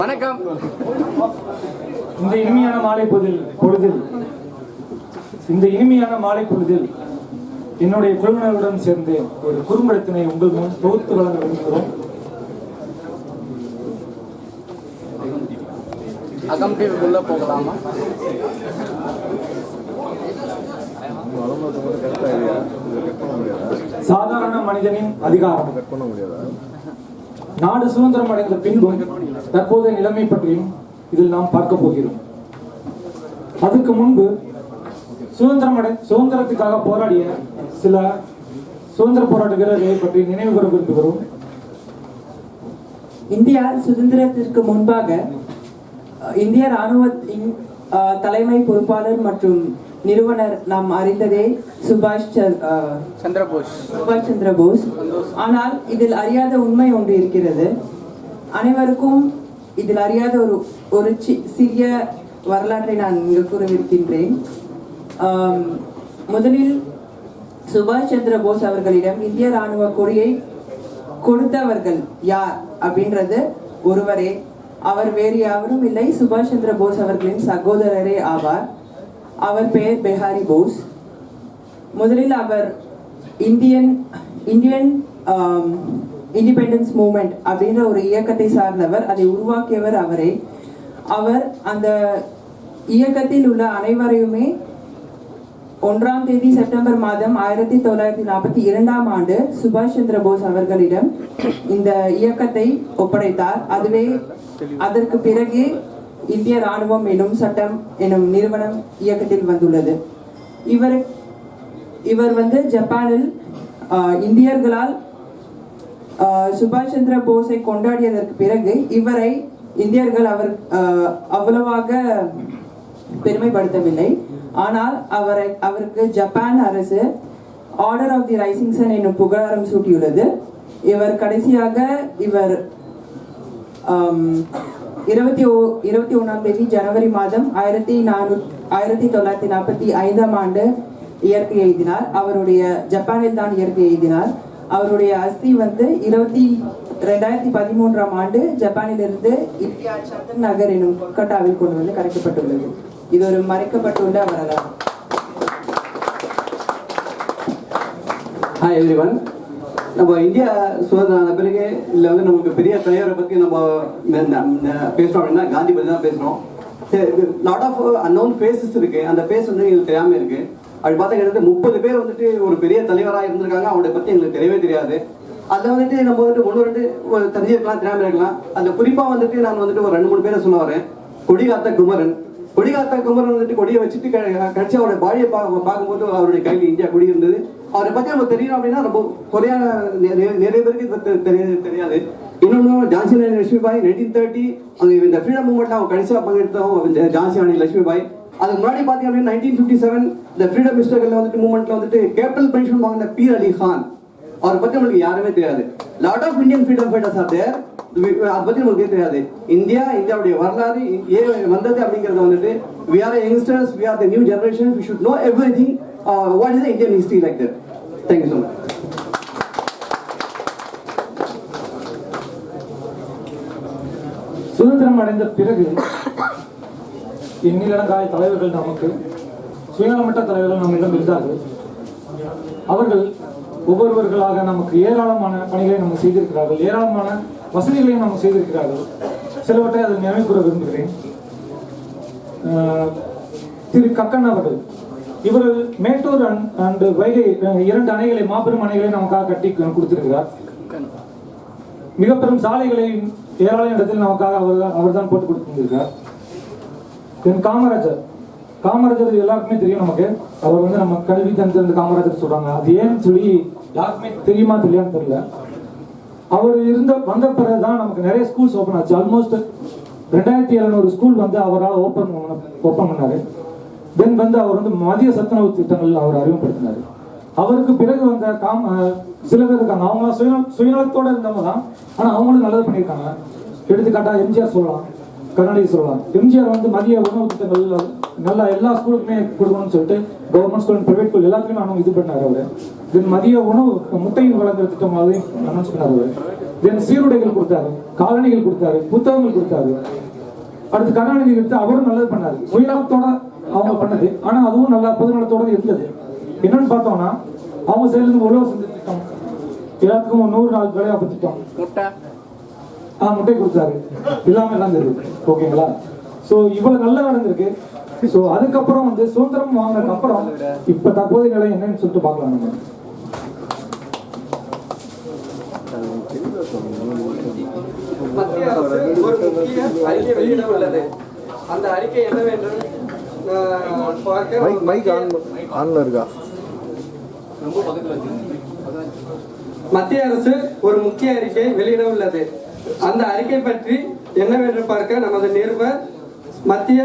வணக்கம். இந்த இனிமையான மாலை பொழுதில் என்னுடைய குழுவினருடன் சேர்ந்து ஒரு குறும்படத்தினை உங்கள் முன் தொகுத்து வழங்க விரும்புகிறோம். அகம்பிக்குள்ள போகலாமா? சாதாரண மனிதனின் அதிகாரம். நாடு சுதந்திரம் அடைந்த பின்பும் தற்போதைய நிலைமை பற்றியும் இதில் நாம் பார்க்க போகிறோம். அதுக்கு முன்பு சுதந்திரத்துக்காக போராடிய சில சுதந்திர போராட்ட வீரர்களை பற்றி நினைவு கூற விரும்புகிறோம். இந்தியா சுதந்திரத்திற்கு முன்பாக இந்திய ராணுவத்தின் தலைமை பொறுப்பாளர் மற்றும் நிறுவனர் நாம் அறிந்ததே சுபாஷ் சந்திர போஸ். ஆனால் இதில் அறியாத உண்மை ஒன்று இருக்கிறது. அனைவருக்கும் இதில் அறியாத ஒரு சிறிய வரலாற்றை நான் இங்கு கூறவிருக்கின்றேன். முதலில் சுபாஷ் சந்திர போஸ் அவர்களிடம் இந்திய ராணுவ கொடியை கொடுத்தவர்கள் யார் அப்படின்றது ஒருவரே. அவர் வேறு யாரும் இல்லை, சுபாஷ் சந்திர போஸ் அவர்களின் சகோதரரே ஆவார். அவர் பெயர் பெஹாரி போஸ். முதலில் அவர் இந்தியன் இண்டிபெண்டன்ஸ் மூவ்மெண்ட் அப்படின்ற ஒரு இயக்கத்தை சார்ந்தவர். அதை உருவாக்கியவர் அவரே. அவர் அந்த இயக்கத்தில் உள்ள அனைவரையுமே 1ஆம் தேதி செப்டம்பர் மாதம் 1942ஆம் ஆண்டு சுபாஷ் சந்திர போஸ் அவர்களிடம் இந்த இயக்கத்தை ஒப்படைத்தார். அதுவே அதற்கு பிறகு இந்திய ராணுவம் எனும் சட்டம் எனும் நிறுவனம் இயக்கத்தில் வந்துள்ளது. இவர் ஜப்பானில் இந்தியர்களால் சுபாஷ் சந்திர போஸை கொண்டாடியதற்கு பிறகு இவரை இந்தியர்கள் அவ்வளவாக பெருமைப்படுத்தவில்லை. ஆனால் அவருக்கு ஜப்பான் அரசு order of the rising sun என்னும் புகழாரம் சூட்டியுள்ளது. இவர் கடைசியாக 21ஆம் தேதி ஜனவரி மாதம் 1945ஆம் ஆண்டு இயற்கை எய்தினார். அவருடைய ஜப்பானில் தான் இயற்கை எய்தினார். அவருடைய அஸ்தி 2013ஆம் ஆண்டு ஜப்பானிலிருந்து இந்தியா சந்தன் நகர் எனும் கொல்கட்டாவில் கொண்டு வந்து கரைக்கப்பட்டுள்ளது. இது ஒரு மறைக்கப்பட்டுள்ள வரலாறு. Hi everyone. நம்ம இந்தியா சுதந்திரம் பிறகு இல்லை நமக்கு பெரிய தலைவரை பற்றி நம்ம பேசுகிறோம் அப்படின்னா காந்தி பற்றி தான் பேசுகிறோம். லாட் ஆஃப் அன்னோன் ஃபேஸஸ் இருக்குது. அந்த ஃபேஸ் எங்களுக்கு தெரியாமல் இருக்குது. அப்படி பார்த்தா கிட்டத்தட்ட 30 பேர் ஒரு பெரிய தலைவராக இருந்திருக்காங்க. அவங்களை பற்றி எங்களுக்கு தெரியவே தெரியாது. அதில் நம்ம ஒன்று ரெண்டு தெரிஞ்சிருக்கலாம், தெரியாமல் இருக்கலாம். அதில் குறிப்பாக நான் ஒரு 2-3 பேரை சொல்ல வரேன். கொடிகாத்த குமரன் கொடியை வச்சுட்டு கட்சி அவருடைய பாடியை பார்க்கும்போது அவருடைய கையில் இந்தியா கொடி இருந்தது. அவரை பற்றி நம்ம தெரியணும் அப்படின்னா ரொம்ப குறையான நிறைய பேருக்கு தெரியாது. இன்னொன்று ஜான்சி ராணி லட்சுமிபாய் 1930 அங்கே இந்த ஃப்ரீடம் மூவ்மெண்ட்ல அவங்க கடைசியாக பங்கெடுத்தவங்க ஜான்சி ராணி லட்சுமிபாய். அதுக்கு முன்னாடி பார்த்தீங்க அப்படின்னா 1957 இந்த ஃப்ரீடம் மிஸ்டர்ல மூவ்மெண்ட்ல கேபிட்டல் பனிஷ்மெண்ட் வாங்கின பீர் அலி கான். அவரை பற்றி நம்மளுக்கு யாருமே தெரியாது. Lot of Indian freedom fighters are there. அதை பற்றி நமக்கு தெரியாது. இந்தியாவுடைய வரலாறு ஏன் வந்தது அப்படிங்கிறது we are youngsters, we are the new generation, we should know everything. What is the Indian history like that? Thank you so much. சுதந்திரம் அடைந்த பிறகு எண்ணிலடங்காய தலைவர்கள் நமக்கு சுயநலமற்ற தலைவர்கள் நம்மிடம் இருந்தார்கள். அவர்கள் ஒவ்வொருவர்களாக நமக்கு ஏராளமான பணிகளை நம்ம செய்திருக்கிறார்கள், ஏராளமான வசதிகளையும் நம்ம செய்திருக்கிறார்கள். சிலவற்றை அதை நினைவு கூற விரும்புகிறேன். திரு கக்கன் அவர்கள் இவர்கள் மேட்டூர் அண்ட் வைகை 2 அணைகளை, மாபெரும் அணைகளை நமக்காக கட்டி கொடுத்திருக்கிறார். மிக பெரும் சாலைகளை ஏராள இடத்தில் நமக்காக அவர் தான் போட்டு கொடுத்திருக்கிறார். காமராஜர் எல்லாருக்குமே தெரியும். நமக்கு அவர் நம்ம கல்வி தந்திருந்த காமராஜர் சொல்றாங்க. அது ஏன்னு சொல்லி யாருக்குமே தெரியுமா தெரியான்னு தெரியல. அவர் வந்த பிறகுதான் நமக்கு நிறைய ஸ்கூல்ஸ் ஓப்பன் ஆச்சு. ஆல்மோஸ்ட் 2700 ஸ்கூல் அவரால் ஓப்பன் பண்ணாரு. தென் அவர் மதிய சத்துணவு திட்டங்கள் அவர் அறிமுகப்படுத்தினார். அவருக்கு பிறகு சில பேர் இருக்காங்க, அவங்க சுயநலத்தோட இருந்தவங்க தான். ஆனா அவங்களும் நல்லது பண்ணியிருக்காங்க. எடுத்துக்காட்டா எம்ஜிஆர் சொல்லலாம், கருணாநிதி சொல்லலாம். எம்ஜிஆர் மதிய உணவு திட்டங்கள் நல்லா எல்லா ஸ்கூலுக்குமே கொடுக்கணும்னு சொல்லிட்டு கவர்மெண்ட் ஸ்கூல், பிரைவேட் ஸ்கூல் எல்லாத்துக்குமே இது பண்ணாரு. அவரு மதிய உணவு முட்டையும் வழங்குற திட்டம் அதையும் அனௌன்ஸ் பண்ணாரு. தென் சீருடைகள் கொடுத்தாரு, காலணிகள் கொடுத்தாரு, புத்தகங்கள் கொடுத்தாரு. அடுத்து கருணாநிதி எடுத்து அவரும் நல்லது பண்ணாரு, சுயநலத்தோட அவங்க பண்ணது. ஆனா அதுவும் நல்லா பொதுநலத்தோட இருந்தது. என்னன்னு பார்த்தோம்னா அவங்க சைடுல இருந்து உழவு செஞ்ச திட்டம், எல்லாத்துக்கும் 100 நாள் வேலைவாய்ப்பு திட்டம், முட்டை கொடுத்தாரு, எல்லாமே நடந்தது. ஓகேங்களா? ஸோ இவ்வளவு நல்லா நடந்திருக்கு. ஸோ அதுக்கப்புறம் வந்து சுதந்திரம் வாங்கினதுக்கு அப்புறம் இப்ப தற்போதைய நிலை என்னன்னு சொல்லிட்டு பார்க்கலாம். நம்ம மத்திய அரசு ஒரு முக்கிய அறிக்கை வெளியிட உள்ளது. அந்த அறிக்கை என்னவென்று மத்திய அரசு ஒரு முக்கிய அறிக்கை வெளியிட உள்ளது. அந்த அறிக்கை பற்றி என்னவென்று பார்க்க நமது நிருபர் மத்திய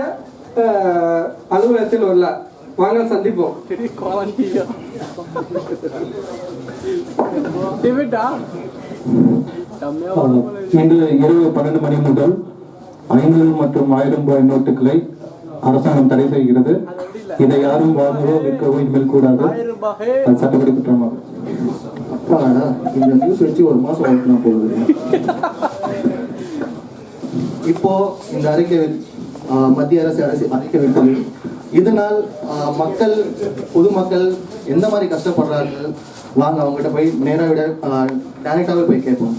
அலுவலகத்தில் உள்ளார். வாங்க சந்திப்போம். இன்று இரவு 12 மணி முதல் 5 மற்றும் 1000 ரூபாய் நோட்டுகளை அரசாங்கம் தடை செய்கிறது. இதை யாரும் வாங்கவோ விற்கவோ இனிமேல் கூடாது. அது சட்டப்படி குற்றமாகும். இந்த நியூஸ் வச்சு ஒரு மாசம் ஓட்டினா போகுது. இப்போ இந்த அறிக்கை மத்திய அரசு அறிக்கை விட்டது. இதனால் மக்கள், பொதுமக்கள் எந்த மாதிரி கஷ்டப்படுறார்கள், வாங்க அவங்ககிட்ட போய் நேராக விட டைரக்டாகவே போய் கேட்போம்.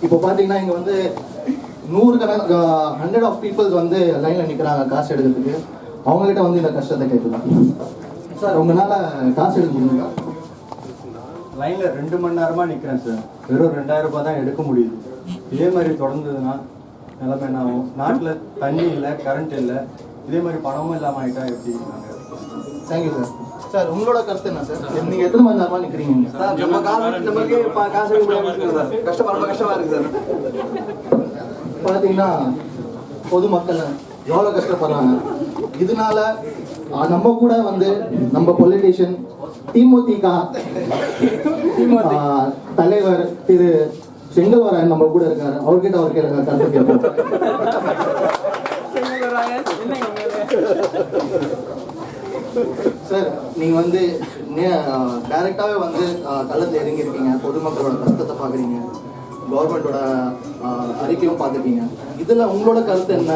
இப்போ பார்த்தீங்கன்னா இங்கே வந்து 100 ஆஃப் பீப்புள்ஸ் வந்து லைனில் நிற்கிறாங்க காசு எடுக்கிறதுக்கு. அவங்ககிட்ட வந்து இந்த கஷ்டத்தை கேட்கலாம். சார், உங்களால் காசு எடுக்க முடியுங்களா? லைனில் 2 மணி நேரமாக நிற்கிறேன் சார். வெறும் 2000 ரூபாய் தான் எடுக்க முடியுது. இதே மாதிரி தொடர்ந்ததுன்னா நிலைமை என்ன ஆகும்? நாட்டில் தண்ணி இல்லை, கரண்ட் இல்லை, இதே மாதிரி பணமும் இல்லாமல் ஆகிட்டா எப்படி? Thank you sir. சார், உங்களோட கருத்து என்ன சார்? நீங்கள் எத்தனை மணி நேரமாக நிற்கிறீங்க சார்? கஷ்டமா இருக்கு சார். பார்த்தீங்கன்னா பொதுமக்கள் எவ்வளோ கஷ்டப்படுறாங்க. இதனால நம்ம கூட வந்து நம்ம பொலிட்டிஷியன் திமுக தலைவர் திரு செங்கல்வராயன் நம்ம கூட இருக்காரு. அவர்கிட்ட கருத்து கேட்போம். சார், நீங்க வந்து டைரக்டாவே வந்து களத்தில் இறங்கியிருக்கீங்க, பொதுமக்களோட கஷ்டத்தை பார்க்குறீங்க, கவர்மெண்டோட அறிக்கையும் பார்த்துருக்கீங்க. இதில் உங்களோட கருத்து என்ன,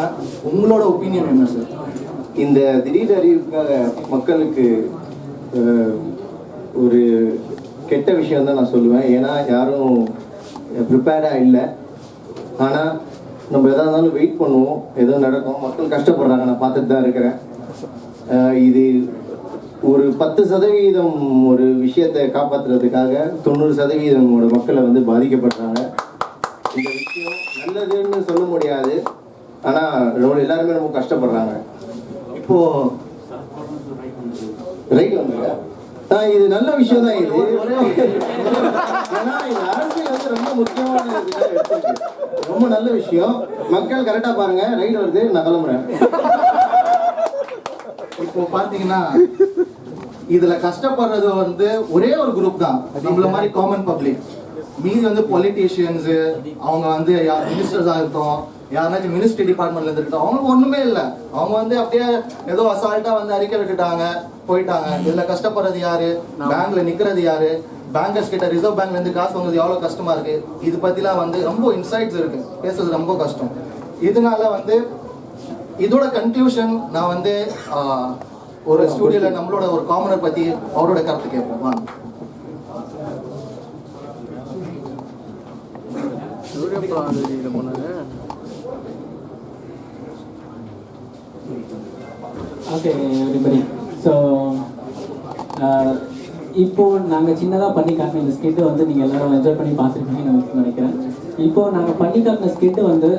உங்களோட ஒப்பீனியன் என்ன சார்? இந்த திடீர் அறிவிப்புக்காக மக்களுக்கு ஒரு கெட்ட விஷயம் தான் நான் சொல்லுவேன். ஏன்னா யாரும் ப்ரிப்பேர்டாக இல்லை. ஆனால் நம்ம எதாக இருந்தாலும் வெயிட் பண்ணுவோம், எதுவும் நடக்கும். மக்கள் கஷ்டப்படுறாங்க, நான் பார்த்துட்டு தான் இருக்கிறேன். இது ஒரு 10% ஒரு விஷயத்தை காப்பாற்றுறதுக்காக 90% மக்களை வந்து பாதிக்கப்படுறாங்க. இந்த விஷயம் நல்லதுன்னு சொல்ல முடியாது, ஆனால் எல்லாருமே ரொம்ப கஷ்டப்படுறாங்க. இப்போ ரைட் வந்துங்க. இது நல்ல விஷயம் தான். இது ஏன்னா இந்த அரசியல் வந்து ரொம்ப முக்கியமான ரொம்ப நல்ல விஷயம். மக்கள் கரெக்டா பாருங்க. ரைட் வருது, நான் கிளம்புறேன். இப்போ பாத்தீங்கன்னா இதுல கஷ்டப்படுறது வந்து ஒரே ஒரு குரூப் தான், நம்மள மாதிரி காமன் பப்ளிக். மீதி வந்து பொலிட்டீஷியன்ஸ், அவங்க வந்து மினிஸ்டர்ஸா இருக்கட்டும், யாருனாச்சும் மினிஸ்ட்ரி டிபார்ட்மெண்ட்ல இருந்துட்டோம், அவங்களுக்கு ஒண்ணுமே இல்லை. அவங்க வந்து அப்படியே ஏதோ அசால்ட்டா வந்து அறிக்கை விட்டுட்டாங்க, போயிட்டாங்க. இதுல கஷ்டப்படுறது யாரு? பேங்க்ல நிக்கிறது யாரு? பேங்கர்ஸ் கிட்ட, ரிசர்வ் பேங்க்ல இருந்து காசு வாங்குறது எவ்வளவு கஷ்டமா இருக்கு. இது பத்திலாம் வந்து ரொம்ப இன்சைட்ஸ் இருக்கு, பேசுறது ரொம்ப கஷ்டம். இதனால வந்து இதோட கன்க்ளூஷன் நான் வந்து ஒரு ஸ்டூடியோல நம்மளோட ஒரு காமனர் பத்தி அவரோட கருத்து கேட்போம். வாங்க. Okay everybody. ஸோ இப்போ நாங்கள் சின்னதாக பண்ணி காட்டின இந்த ஸ்கிட்டு வந்து நீங்கள் எல்லாரும் என்ஜாய் பண்ணி பார்த்துருக்கீங்கன்னு நினைக்கிறேன். இப்போ நாங்கள் பண்ணி காட்டின ஸ்கிட்டு வந்து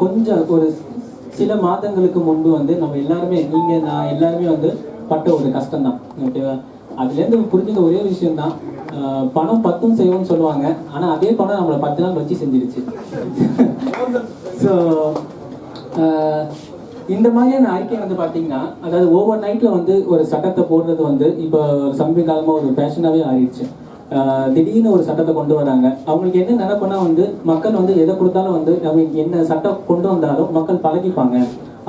கொஞ்சம் ஒரு சில மாதங்களுக்கு முன்பு வந்து நம்ம எல்லாருமே, நீங்கள் நான் எல்லாருமே வந்து பட்ட ஒரு கஷ்டம்தான். ஓகேவா? அதுலேருந்து புரிஞ்சுக்க ஒரே விஷயம்தான், பணம் 10 செய்வோம்னு சொல்லுவாங்க, ஆனால் அதே பணம் நம்மளை 10 நாள் வச்சு செஞ்சிருச்சு. ஸோ இந்த மாதிரியான அறிக்கை வந்து பார்த்தீங்கன்னா, அதாவது ஓவர் நைட்டில் வந்து ஒரு சட்டத்தை போடுறது வந்து இப்போ சமீப காலமாக ஒரு ஃபேஷனாகவே ஆயிடுச்சு. திடீர்னு ஒரு சட்டத்தை கொண்டு வராங்க. அவங்களுக்கு என்ன நினைப்புனா வந்து மக்கள் வந்து எதை கொடுத்தாலும் வந்து அவங்க என்ன சட்டம் கொண்டு வந்தாலும் மக்கள் பழகிப்பாங்க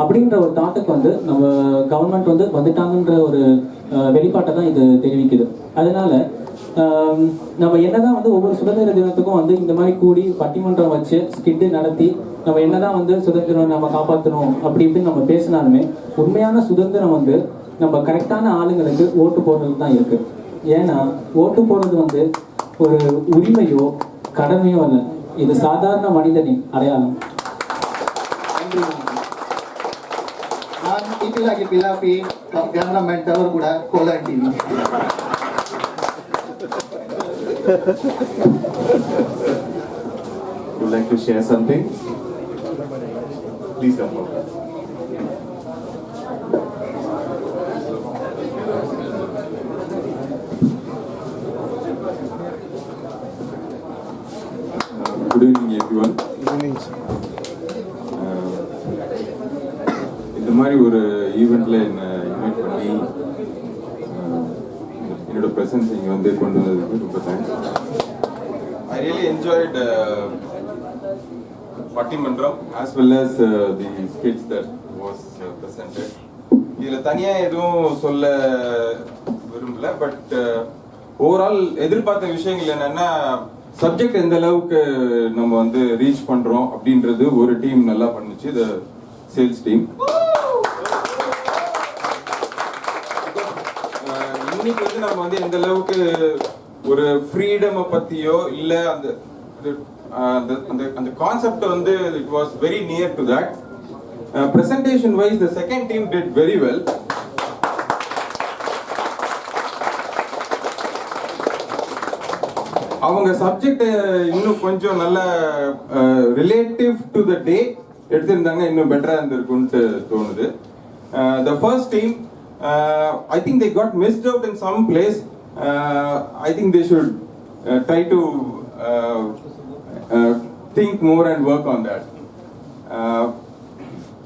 அப்படின்ற ஒரு தாட்டுக்கு வந்து நம்ம கவர்மெண்ட் வந்து வந்துட்டாங்கன்ற ஒரு வெளிப்பாட்டை தான் இது தெரிவிக்குது. அதனால நம்ம என்னதான் வந்து ஒவ்வொரு சுதந்திர தினத்துக்கும் வந்து இந்த மாதிரி கூடி பட்டிமன்றம் வச்சு ஸ்கிட்டு நடத்தி நம்ம என்னதான் வந்து சுதந்திரம் நம்ம காப்பாற்றணும் அப்படி இப்படின்னு நம்ம பேசினாலுமே உண்மையான சுதந்திரம் வந்து நம்ம கரெக்டான ஆளுங்களுக்கு ஓட்டு போடுறது தான் இருக்கு. ஏன்னா ஓட்டு போடுறது வந்து ஒரு உரிமையோ கடமையோ அல்ல, இது சாதாரண மனிதனின் அடையாளம். நான் இப்பிலாகி பிலாபி கேமராமேன் தவறு கூட Golan TV. Would like to share something? Please come forward. Good evening, everyone. இந்த மாதிரி ஒரு ஈவெண்ட்ல என்ன இன்வைட் பண்ணி என்னோட பிரசன்ஸ் இங்கே வந்து கொண்டு வந்ததுக்கு ரொம்ப தேங்க்ஸ். I really enjoyed பட்டிமன்றம் as well as the skits that was presented. இதில் தனியாக எதுவும் சொல்ல விரும்பல, பட் ஓவரால் எதிர்பார்த்த விஷயங்கள் என்னன்னா சப்ஜெக்ட் எந்த அளவுக்கு நம்ம வந்து ரீச் பண்றோம் அப்படின்றது ஒரு டீம் நல்லா பண்ணுச்சு, த சேல்ஸ் டீம். இன்னைக்கு வந்து நம்ம வந்து எந்த அளவுக்கு ஒரு ஃப்ரீடம் பத்தியோ இல்ல அந்த அந்த கான்செப்ட் வந்து it was very near to that. Presentation wise the second team did very well. அவங்க சப்ஜெக்ட் இன்னும் கொஞ்சம் நல்ல ரிலேட்டிவ் டு த டே எடுத்திருந்தாங்க இன்னும் பெட்டரா இருந்திருக்கும்னு தோணுது. The first team I think they got missed out in some place. I think they should try to think more and work on that.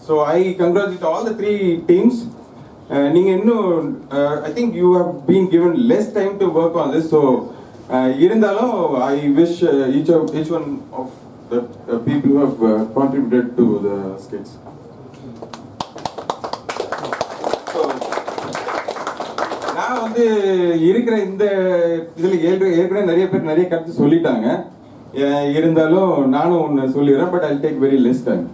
So I congratulate all the three teams. நீங்க இன்னும் I think you have been given less time to work on this, so இருந்தாலும் I wish each one of the people who have contributed to the skits. நான் வந்து இருக்கிற இந்த இதில் ஏற்கனவே நிறைய பேர் நிறைய கருத்து சொல்லிட்டாங்க, இருந்தாலும் நானும் ஒன்று சொல்லிடுறேன், but I take very less time.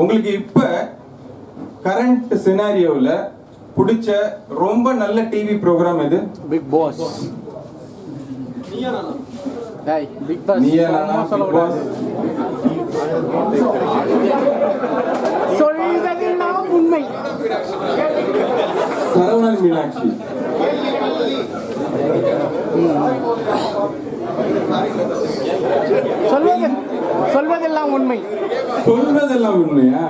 உங்களுக்கு இப்போ கரண்ட் சினாரியோவில் பிடிச்ச ரொம்ப நல்ல டிவி ப்ரோக்ராம் எது? Bigg Boss. பிக் பாஸ் சொல்வதெல்லாம் உண்மை. சரவணன் மீனாட்சி. சொல்வதெல்லாம் உண்மை. சொல்வதெல்லாம் உண்மையா?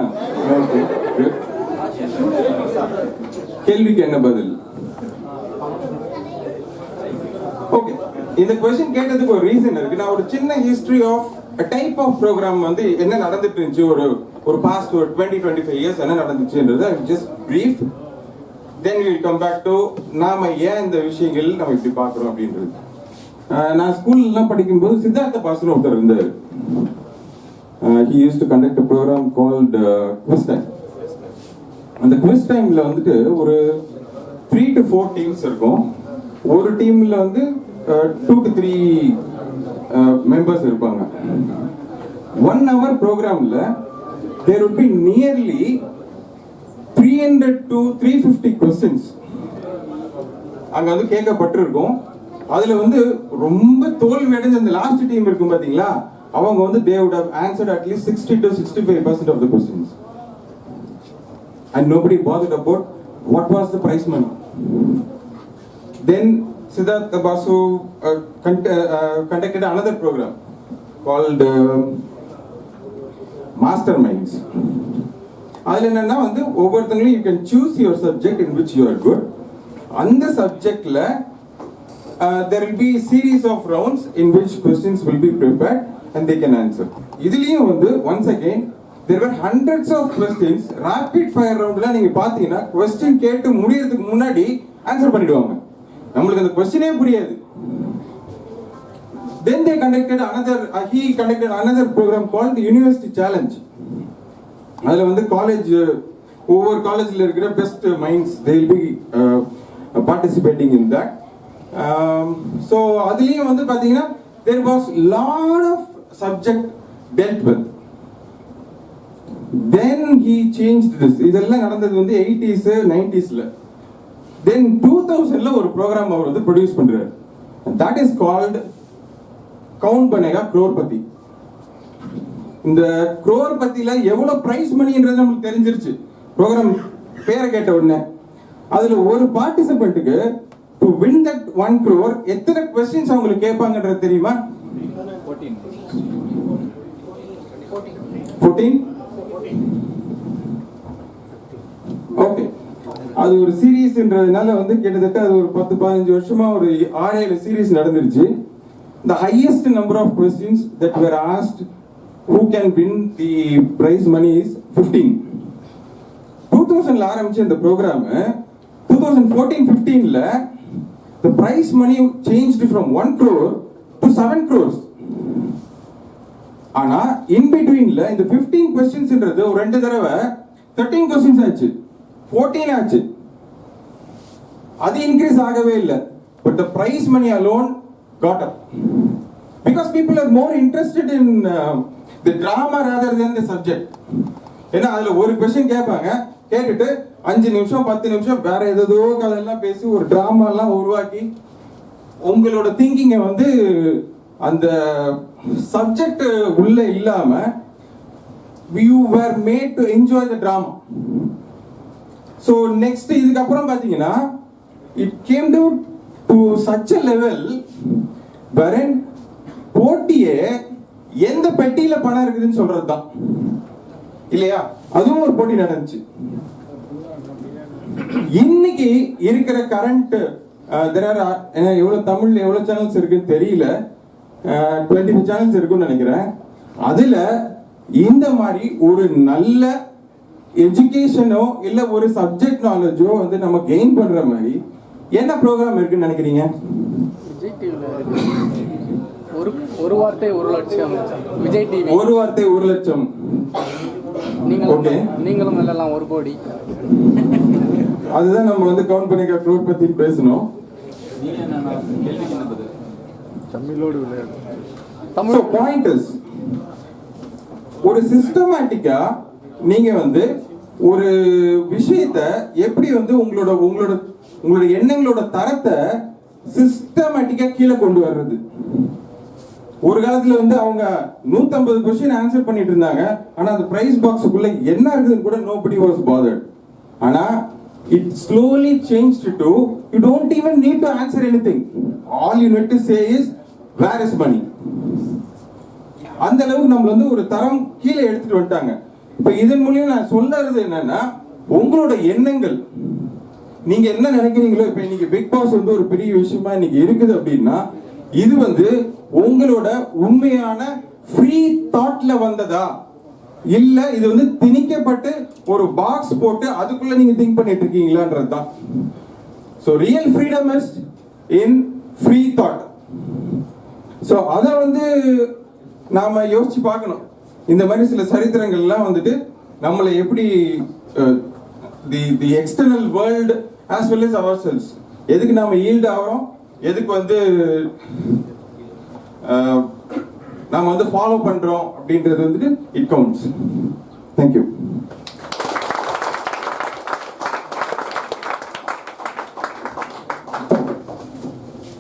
கேள்விக்கு என்ன பதில்? ஓகே, இந்த क्वेश्चन கேட்டதுக்கு ஒரு ரீசன் இருக்கு. நான் ஒரு சின்ன history of a type of program வந்து என்ன நடந்துட்டு இருந்துச்சு ஒரு பாஸ்ட் ஒரு 20-25 இயர்ஸ் என்ன நடந்துச்சுன்றது just brief, then we will come back to நாம ஏன் இந்த விஷயங்கள் நம்ம இப்படி பார்க்குறோம் அப்படின்றது. நான் ஸ்கூல்லாம் படிக்கும்போது சித்தார்த்த பாஸ்கர் ஒருத்தர் இருந்தார். he used to conduct a program called quiz time. அந்த குவிஸ் டைம்ல வந்துட்டு ஒரு 3 to 4 டீம்ஸ் இருக்கும். ஒரு டீம்ல வந்து 2 to 3 மெம்பர்ஸ் இருப்பாங்க. 1 hour ப்ரோக்ராம்ல there would be nearly 300 to 350 questions அங்க வந்து கேட்கப்பட்டிருக்கும். அதுல வந்து ரொம்ப தோல்வி அடைஞ்ச அந்த லாஸ்ட் டீம் இருக்கும் பாத்தீங்களா, அவங்க வந்து they would have answered at least 60 to 65% of the questions. And nobody bothered about what was the prize money. Then Siddhartha Basu conducted another program called Masterminds. அதில் என்னன்னா வந்து ஒவ்வொருத்தங்களும் you can choose your subject in which you are good. அந்த சப்ஜெக்ட்ல there will be series of rounds in which questions will be prepared and they can answer. இதுலயும் வந்து once again there were hundreds of questions. rapid fire roundல நீங்க பாத்தீங்கன்னா question கேட்டு முடியறதுக்கு முன்னாடி answer பண்ணிடுவாங்க. நம்மளுக்கு அந்த क्वेश्चनே புரியாது. Then they conducted he conducted another program called the University Challenge. அதுல வந்து காலேஜ் ஒவ்வொரு காலேஜ்ல இருக்கிற best minds they will be participating in that. So அதுலேயும் வந்து பார்த்தீங்கன்னா there was lot of subject dealt with. Then he changed this. இதெல்லாம் நடந்தது வந்து 80s 90sல. Then 2000ல ஒரு ப்ரோக்ராம் அவர் வந்து ப்ரொடியூஸ் பண்றாரு. That is called கவுண்ட் பண்ணேகா crorepati. இந்த crorepatiல எவ்வளவு பிரைஸ் மணின்றது நமக்கு தெரிஞ்சிருச்சு ப்ரோக்ராம் பேரை கேட்ட உடனே. அதுல ஒரு பார்ட்டிசிபென்ட்டுக்கு to win that 1 crore எத்தனை questions அவங்களுக்கு கேட்பாங்கன்றது தெரியுமா? 14 ஓகே. அது ஒரு சீரீஸ்ன்றதுனால வந்து கிட்டத்தட்ட அது ஒரு 10-15 வருஷமா ஒரு 6-7 சீரீஸ் நடந்துருச்சு. The highest number of questions that were asked who can win the prize money is 15. 2000ல ஆரம்பிச்ச இந்த program 2014-15ல the prize money changed from 1 crore to 7 crores. ஆனா in betweenல இந்த 15 questionsன்றது ஒரு ரெண்டு தடவை 13 questions ஆச்சு, 14 ஆச்சு. அது இன்க்ரீஸ் ஆகவே இல்லை. But the prize money alone got up because people are more interested in the drama rather than the subject. ஏன்னா அதுல ஒரு கொஸ்டின் கேட்பாங்க, கேட்டுட்டு 5 நிமிஷம் 10 நிமிஷம் வேற ஏதோ கதையெல்லாம் பேசி ஒரு டிராமா எல்லாம் உருவாக்கி உங்களோட திங்கிங்கை வந்து அந்த சப்ஜெக்ட் உள்ள இல்லாம you were made to enjoy the drama. So next இதுக்கப்புறம் பாத்தீங்கன்னா it came down to such a level wherein போட்டியே எந்த பெட்டியில பணம் இருக்குதுன்னு சொல்றது தான் இல்லையா? அதுவும் ஒரு போட்டி நடந்துச்சு. இன்னைக்கு இருக்கிற கரண்ட் எவ்வளவு தமிழ்ல எவ்வளவு சேனல்ஸ் இருக்குன்னு தெரியல, 25 சேனல்ஸ் இருக்குன்னு நினைக்கிறேன். அதுல இந்த மாதிரி ஒரு நல்ல எஜுகேஷனோ இல்ல ஒரு சப்ஜெக்ட் நாலேஜோ வந்து நம்ம கெயின் பண்ற மாதிரி என்ன ப்ரோக்ராம் இருக்குன்னு நினைக்கிறீங்க? விஜய் டிவில ஒரு வார்த்தை 1 லட்சம். விஜய் டிவி ஒரு வார்த்தை 1 லட்சம். நீங்களும் எல்லாம் 1 கோடி. அதுதான் நம்ம வந்து கவுண்ட் பண்ணிக்க க்ரோர் பத்தி பேசணும். தமிழோடு விளையாடு. So point is ஒரு சிஸ்டமேட்டிக்கா நீங்க வந்து ஒரு விஷயத்தை எப்படி வந்து உங்களோட எண்ணங்களோட தரத்தை சிஸ்டமேட்டிக்கா கீழே கொண்டு வர்றது. ஒரு காலத்துல வந்து அவங்க 150 கொஸ்டின் ஆன்சர் பண்ணிட்டு இருந்தாங்க. ஆனா அந்த பிரைஸ் பாக்ஸுக்குள்ள என்ன இருக்குதுன்னு கூட nobody was bothered. ஆனா it slowly changed to you don't even need to answer anything. All you need to say is where is money. அந்த அளவுக்கு நம்ம வந்து ஒரு தரம் கீழே எடுத்துட்டு வந்துட்டாங்க. இப்ப இதன் மூலியம் நான் சொல்றது என்னன்னா உங்களோட எண்ணங்கள் நீங்க என்ன நினைக்கிறீங்களோ. இப்ப இன்னைக்கு பிக் பாஸ் வந்து ஒரு பெரிய விஷயமா இன்னைக்கு இருக்குது அப்படின்னா இது வந்து உங்களோட உண்மையான ஃப்ரீ தாட்ல வந்ததா இல்ல இது வந்து திணிக்கப்பட்டு ஒரு பாக்ஸ் போட்டு அதுக்குள்ள நீங்க திங்க் பண்ணிட்டு இருக்கீங்களான்றது தான். So real freedom is in free thought. So அத வந்து நாம யோசிச்சு பார்க்கணும். இந்த மாதிரி சில சரித்திரங்கள்லாம் வந்துட்டு நம்மளை எப்படி தி external world as well as ourselves எதுக்கு நாம ஈல்ட் ஆகிறோம், எதுக்கு வந்து நாம வந்து ஃபாலோ பண்றோம் அப்படின்றது வந்துட்டு it counts. Thank you.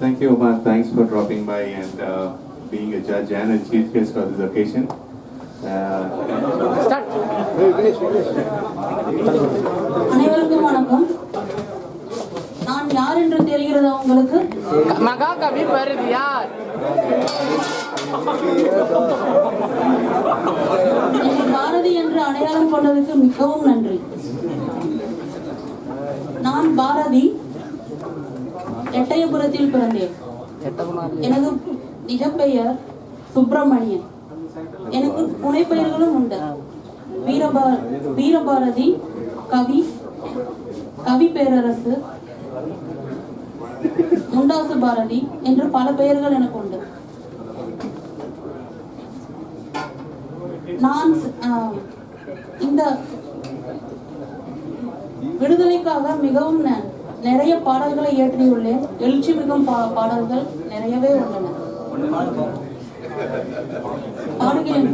Thank you, Omar. Thanks for dropping by and being a judge and a chief guest on this occasion. அனைவருக்கும் வணக்கம். நான் யார் என்று தெரிகிறதா உங்களுக்கு? மகாகவி பாரதியார். பாரதி என்று அடையாளம் கொண்டதுக்கு மிகவும் நன்றி. நான் பாரதி எட்டயபுரத்தில் பிறந்தேன். எனது நிஜப்பெயர் சுப்பிரமணியன். எனக்கு புனைப்பெயர்களும் உண்டு. வீரபாரதி, கவி பேரரசு, முண்டாசு பாரதி என்று பல பெயர்கள் எனக்கு உண்டு. நான் இந்த விடுதலைக்காக மிகவும் நிறைய பாடல்களை இயற்றியுள்ளேன். எழுச்சி மிகும் பாடல்கள் நிறையவே உள்ளன. பாடுகிறேன்.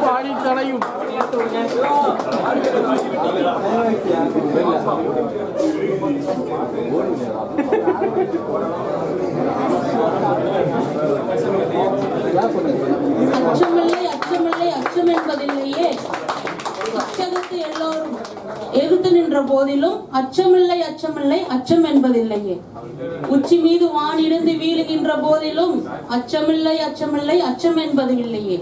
பாடி கலையும். அச்சமில்லை அச்சமில்லை அச்சம் என்பதில்லையே, அச்சகத்து எல்லோரும் எதிர்த்து நின்ற போதிலும் அச்சமில்லை அச்சமில்லை அச்சம் என்பதில்லையே, உச்சி மீது வானிடிந்து வீழுகின்ற போதிலும் அச்சமில்லை அச்சமில்லை அச்சம் என்பது இல்லையே.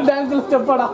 Dance ஸ்டெப்பாடா.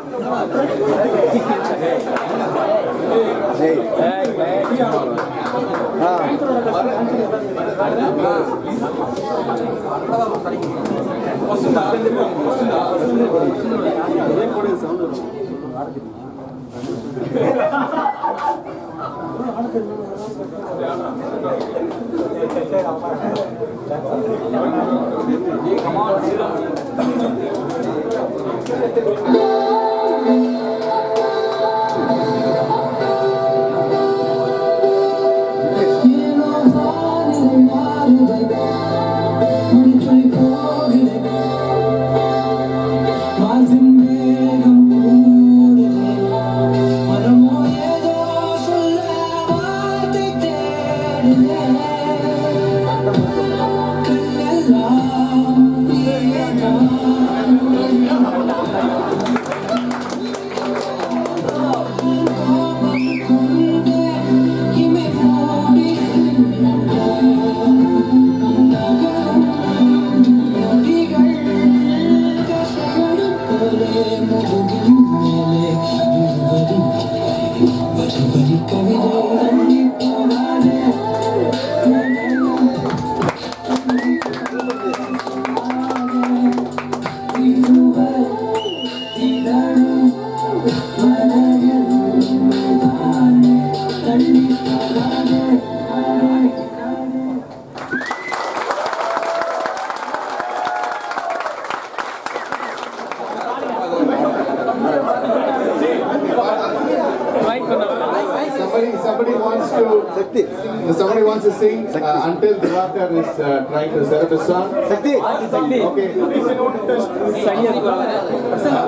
Somebody wants to sing until Diwakar is trying to set up a song. Okay.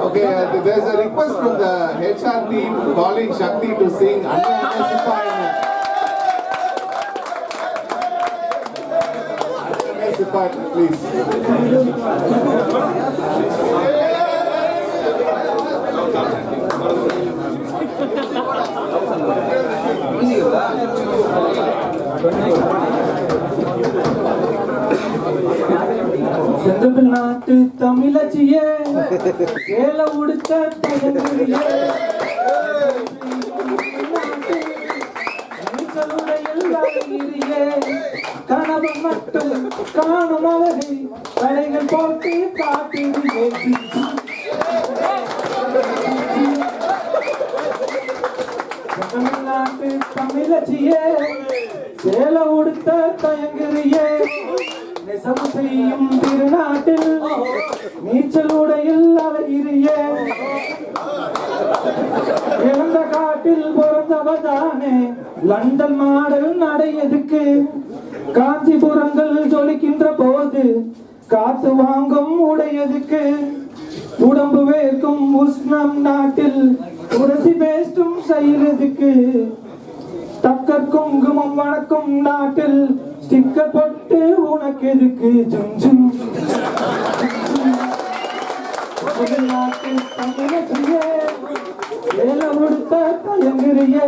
Okay. There's a request from the HR team calling Shakti to sing please. செந்தமிழ்நாட்டு தமிழச்சியே வேலை உடுத்த தயங்குறியே கனவு மட்டும் காணும் அழகை கலைகள் போட்டு காட்டுறியே. தமிழ்நாட்டு தமிழச்சியே சேலை உடுத்த தயங்குறியே நெசவு செய்யும் திருநாட்டில் நீச்சல் உடையில் அலையிறியே இழந்த காட்டில் பிறந்தவதானே லண்டன் மாடல் நடையதுக்கு காஞ்சிபுரங்கள் ஜொலிக்கின்ற போது காத்து வாங்கும் உடையதுக்கு உடம்பு வேர்க்கும் உஷ்ணம் நாட்டில் உரசி பேஸ்டும் செய்யறதுக்கு தக்கர் குங்குமம் வணக்கும் நாட்டில் ஸ்டிக்கர் போட்டு உனக்கு எதுக்கு ஜும் நாட்டில் தமிழச்சியே வேலை உடுத்த தயங்குறியே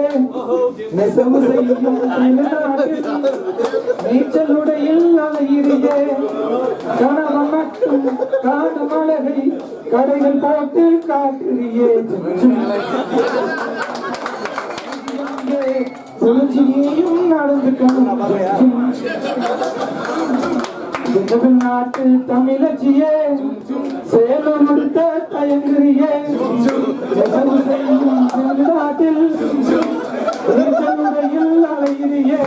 நெசவு செய்யும் நீச்சல் உடையில் அலையிறியே கணவன் மட்டும் காணும் அழகை கடைகள் போட்டு காட்டுறியே சுழற்சியும் நடந்துக்கணும் தமிழ்நாட்டு தமிழச்சியே சேலம் கொடுத்த தயங்குறியே நாட்டில் அலைகிறியே